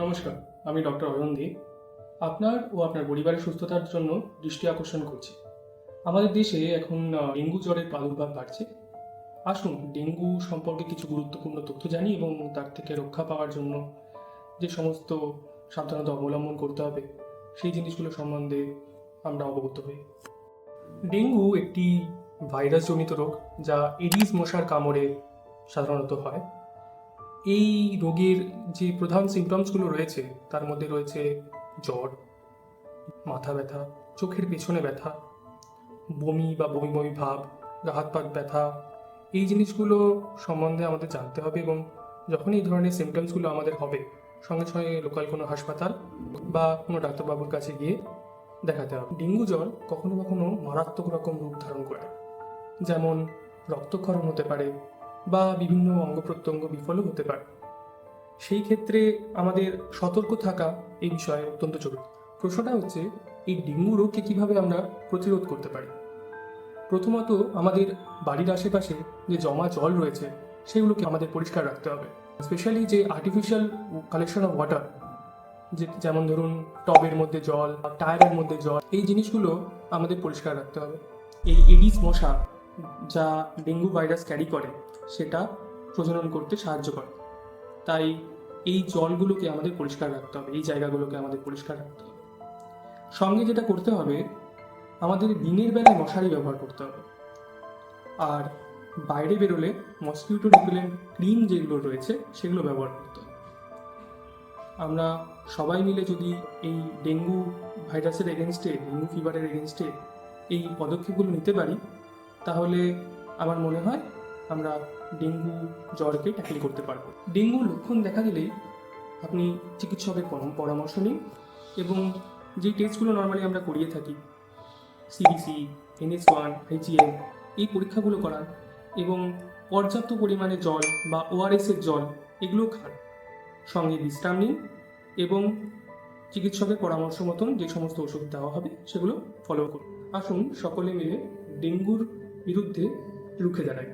নমস্কার, আমি ডক্টর অয়ন দে। আপনার ও আপনার পরিবারের সুস্থতার জন্য দৃষ্টি আকর্ষণ করছি। আমাদের দেশে এখন ডেঙ্গু জ্বরের প্রাদুর্ভাব বাড়ছে। আসুন ডেঙ্গু সম্পর্কে কিছু গুরুত্বপূর্ণ তথ্য জানি এবং তার থেকে রক্ষা পাওয়ার জন্য যে সমস্ত সাবধানতা অবলম্বন করতে হবে সেই জিনিসগুলো সম্বন্ধে আমরা অবগত হই। ডেঙ্গু একটি ভাইরাসজনিত রোগ যা এডিস মশার কামড়ে সাধারণত হয়। এই রোগের যে প্রধান সিমটমসগুলো রয়েছে তার মধ্যে রয়েছে জ্বর, মাথা ব্যথা, চোখের পেছনে ব্যথা, বমি বা বমি বমি ভাব, গা হাত পা ব্যথা। এই জিনিসগুলো সম্বন্ধে আমাদের জানতে হবে এবং যখন এই ধরনের সিমটমসগুলো আমাদের হবে সঙ্গে সঙ্গে লোকাল কোনো হাসপাতাল বা কোনো ডাক্তারবাবুর কাছে গিয়ে দেখাতে হবে। ডেঙ্গু জ্বর কখনো কখনো মারাত্মক রকম রূপ ধারণ করে, যেমন রক্তক্ষরণ হতে পারে বা বিভিন্ন অঙ্গ প্রত্যঙ্গ বিফলও হতে পারে। সেই ক্ষেত্রে আমাদের সতর্ক থাকা এই বিষয়ে অত্যন্ত জরুরি। প্রশ্নটা হচ্ছে, এই ডেঙ্গু রোগকে কিভাবে আমরা প্রতিরোধ করতে পারি। প্রথমত আমাদের বাড়ির আশেপাশে যে জমা জল রয়েছে সেগুলোকে আমাদের পরিষ্কার রাখতে হবে। স্পেশালি যে আর্টিফিশিয়াল কালেকশন অফ ওয়াটার, যেমন ধরুন টবের মধ্যে জল, টায়ারের মধ্যে জল, এই জিনিসগুলো আমাদের পরিষ্কার রাখতে হবে। এই এডিস মশা যা ডেঙ্গু ভাইরাস ক্যারি করে সেটা প্রজনন করতে সাহায্য করে, তাই এই জলগুলোকে আমাদের পরিষ্কার রাখতে হবে, এই জায়গাগুলোকে আমাদের পরিষ্কার রাখতে হবে। সঙ্গে যেটা করতে হবে, আমাদের দিনের বেলায় মশারি ব্যবহার করতে হবে। আর বাইরে বেরোলে মসকিউটো রিপেলেন্ট ক্রিম যেগুলো রয়েছে সেগুলো ব্যবহার করতে হবে। আমরা সবাই মিলে যদি এই ডেঙ্গু ভাইরাসের এগেনস্টে, ডেঙ্গু ফিভারের এগেনস্টে এই পদক্ষেপগুলো নিতে পারি, তাহলে আমার মনে হয় আমরা ডেঙ্গু জ্বরকে ট্যাকেল করতে পারবো। ডেঙ্গুর লক্ষণ দেখা দিলেই আপনি চিকিৎসকের পরামর্শ নিন এবং যে টেস্টগুলো নর্মালি আমরা করিয়ে থাকি, সিবিসি, NH1, IgM, এই পরীক্ষাগুলো করান এবং পর্যাপ্ত পরিমাণে জল বা ওআরএসের জল এগুলো খান। সঙ্গে বিশ্রাম নিন এবং চিকিৎসকের পরামর্শ মতন যে সমস্ত ওষুধ দেওয়া হবে সেগুলো ফলো করুন। আসুন সকলে মিলে ডেঙ্গুর বিরুদ্ধে রুখে দাঁড়াই।